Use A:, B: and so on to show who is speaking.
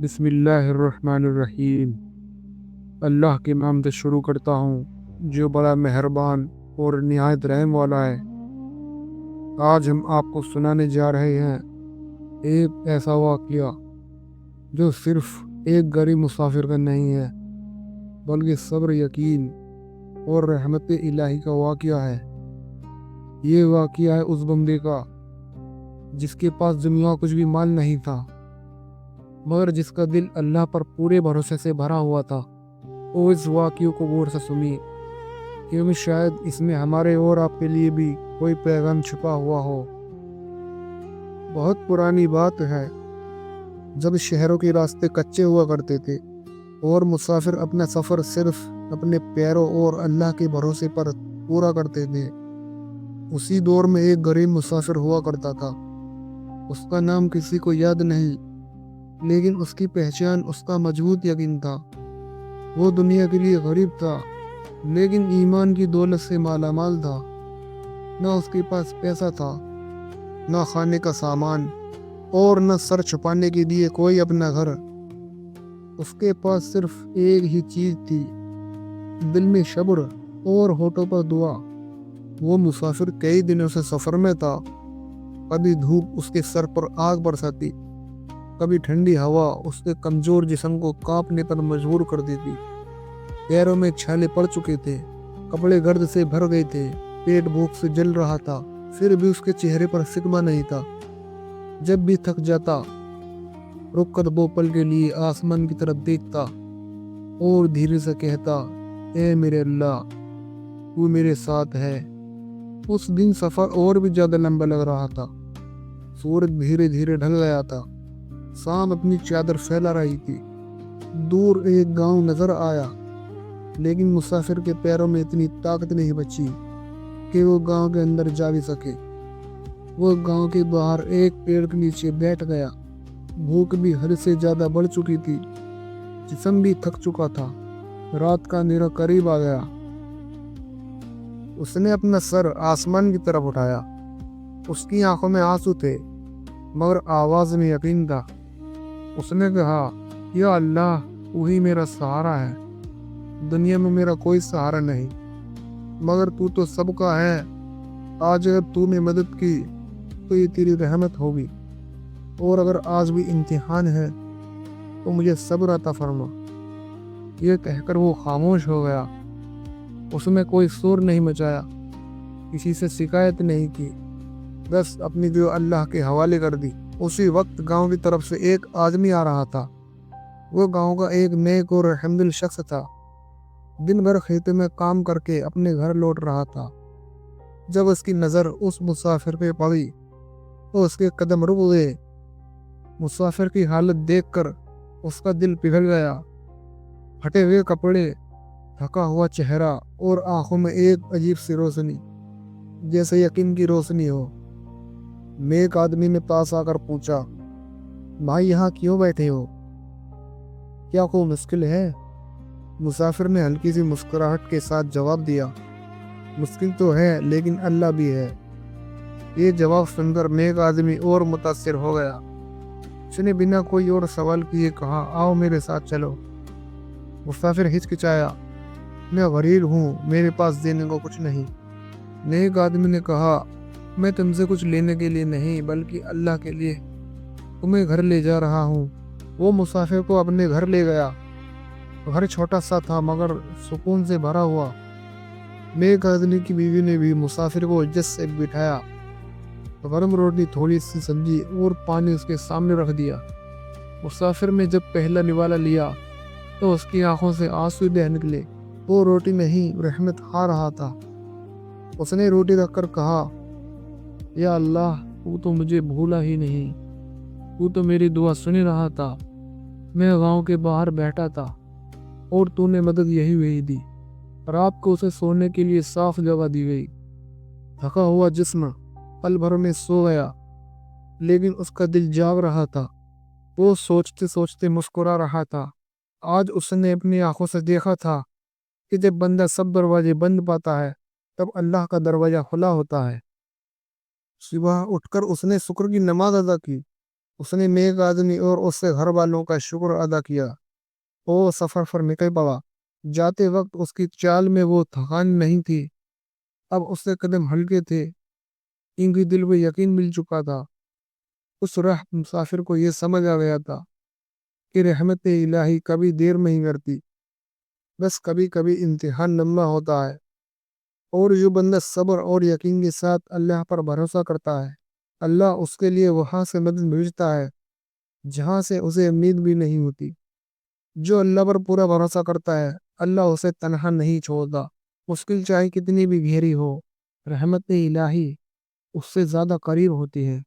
A: بسم اللہ الرحمن الرحیم۔ اللہ کے نام سے شروع کرتا ہوں جو بڑا مہربان اور نہایت رحم والا ہے۔ آج ہم آپ کو سنانے جا رہے ہیں ایک ایسا واقعہ جو صرف ایک غریب مسافر کا نہیں ہے بلکہ صبر، یقین اور رحمت الہی کا واقعہ ہے۔ یہ واقعہ ہے اس بندے کا جس کے پاس دنیا کچھ بھی مال نہیں تھا، مگر جس کا دل اللہ پر پورے بھروسے سے بھرا ہوا تھا۔ وہ اس واقعے کو غور سے سنیے کیونکہ شاید اس میں ہمارے اور آپ کے لیے بھی کوئی پیغام چھپا ہوا ہو۔ بہت پرانی بات ہے، جب شہروں کے راستے کچے ہوا کرتے تھے اور مسافر اپنا سفر صرف اپنے پیروں اور اللہ کے بھروسے پر پورا کرتے تھے۔ اسی دور میں ایک غریب مسافر ہوا کرتا تھا۔ اس کا نام کسی کو یاد نہیں، لیکن اس کی پہچان اس کا مضبوط یقین تھا۔ وہ دنیا کے لیے غریب تھا، لیکن ایمان کی دولت سے مالا مال تھا۔ نہ اس کے پاس پیسہ تھا، نہ کھانے کا سامان، اور نہ سر چھپانے کے لیے کوئی اپنا گھر۔ اس کے پاس صرف ایک ہی چیز تھی، دل میں صبر اور ہونٹوں پر دعا۔ وہ مسافر کئی دنوں سے سفر میں تھا۔ کبھی دھوپ اس کے سر پر آگ برساتی، کبھی ٹھنڈی ہوا اس کے کمزور جسم کو کانپنے پر مجبور کر دیتی۔ پیروں میں چھالے پڑ چکے تھے، کپڑے گرد سے بھر گئے تھے، پیٹ بھوک سے جل رہا تھا، پھر بھی اس کے چہرے پر شکوہ نہیں تھا۔ جب بھی تھک جاتا، رک کر 2 پل کے لیے آسمان کی طرف دیکھتا اور دھیرے سے کہتا، اے میرے اللہ، تو میرے ساتھ ہے۔ اس دن سفر اور بھی زیادہ لمبا لگ رہا تھا۔ سورج دھیرے دھیرے ڈھل گیا تھا، شام اپنی چادر پھیلا رہی تھی۔ دور ایک گاؤں نظر آیا، لیکن مسافر کے پیروں میں اتنی طاقت نہیں بچی کہ وہ گاؤں کے اندر جا بھی سکے۔ وہ گاؤں کے باہر ایک پیڑ کے نیچے بیٹھ گیا۔ بھوک بھی حد سے زیادہ بڑھ چکی تھی، جسم بھی تھک چکا تھا۔ رات کا اندھیرا قریب آ گیا۔ اس نے اپنا سر آسمان کی طرف اٹھایا۔ اس کی آنکھوں میں آنسو تھے، مگر آواز میں یقین تھا۔ اس نے کہا، یا اللہ، تو ہی میرا سہارا ہے۔ دنیا میں میرا کوئی سہارا نہیں، مگر تو تو سب کا ہے۔ آج اگر تو نے مدد کی تو یہ تیری رحمت ہوگی، اور اگر آج بھی امتحان ہے تو مجھے صبر عطا فرما۔ یہ کہہ کر وہ خاموش ہو گیا۔ اس میں کوئی شور نہیں مچایا، کسی سے شکایت نہیں کی، بس اپنی دعا اللہ کے حوالے کر دی۔ اسی وقت گاؤں کی طرف سے ایک آدمی آ رہا تھا۔ وہ گاؤں کا ایک نیک اور رحمدل شخص تھا، دن بھر کھیتوں میں کام کر کے اپنے گھر لوٹ رہا تھا۔ جب اس کی نظر اس مسافر پہ پڑی تو اس کے قدم رک گئے۔ مسافر کی حالت دیکھ کر اس کا دل پگھل گیا۔ پھٹے ہوئے کپڑے، تھکا ہوا چہرہ اور آنکھوں میں ایک عجیب سی روشنی، جیسے یقین کی روشنی ہو۔ نیک آدمی نے پاس آ کر پوچھا، بھائی یہاں کیوں بیٹھے ہو؟ کیا کوئی مشکل ہے؟ مسافر نے ہلکی سی مسکراہٹ کے ساتھ جواب دیا، مشکل تو ہے، لیکن اللہ بھی ہے۔ یہ جواب سن کر نیک آدمی اور متاثر ہو گیا۔ اس نے بنا کوئی اور سوال کیے کہا، آؤ میرے ساتھ چلو۔ مسافر ہچکچایا، میں غریب ہوں، میرے پاس دینے کو کچھ نہیں۔ نیک آدمی نے کہا، میں تم سے کچھ لینے کے لیے نہیں بلکہ اللہ کے لیے تمہیں گھر لے جا رہا ہوں۔ وہ مسافر کو اپنے گھر لے گیا۔ گھر چھوٹا سا تھا مگر سکون سے بھرا ہوا۔ نیک آدمی کی بیوی نے بھی مسافر کو عزت سے بٹھایا، گرم روٹی، تھوڑی سی سبزی اور پانی اس کے سامنے رکھ دیا۔ مسافر نے جب پہلا نوالا لیا تو اس کی آنکھوں سے آنسو بہہ نکلے۔ وہ روٹی نہیں، رحمت کھا رہا تھا۔ اس نے روٹی رکھ کر کہا، یا اللہ، تو مجھے بھولا ہی نہیں، تو میری دعا سن رہا تھا۔ میں گاؤں کے باہر بیٹھا تھا اور تو نے مدد یہی ہوئی دی۔ رات کو اسے سونے کے لیے صاف جگہ دی گئی۔ تھکا ہوا جسم پل بھر میں سو گیا، لیکن اس کا دل جاگ رہا تھا۔ وہ سوچتے سوچتے مسکرا رہا تھا۔ آج اس نے اپنی آنکھوں سے دیکھا تھا کہ جب بندہ سب دروازے بند پاتا ہے تب اللہ کا دروازہ کھلا ہوتا ہے۔ صبح اٹھ کر اس نے شکر کی نماز ادا کی، اس نے نیک آدمی اور اس کے گھر والوں کا شکر ادا کیا۔ وہ سفر پر نکل پڑا۔ جاتے وقت اس کی چال میں وہ تھکان نہیں تھی، اب اس کے قدم ہلکے تھے، ان کی دل میں یقین مل چکا تھا۔ اس راہ مسافر کو یہ سمجھ آ گیا تھا کہ رحمت الہی کبھی دیر نہیں کرتی، بس کبھی کبھی امتحان لمبا ہوتا ہے، اور جو بندہ صبر اور یقین کے ساتھ اللہ پر بھروسہ کرتا ہے، اللہ اس کے لیے وہاں سے مدد بھیجتا ہے جہاں سے اسے امید بھی نہیں ہوتی۔ جو اللہ پر پورا بھروسہ کرتا ہے، اللہ اسے تنہا نہیں چھوڑتا، مشکل چاہے کتنی بھی گہری ہو، رحمت الہی اس سے زیادہ قریب ہوتی ہے۔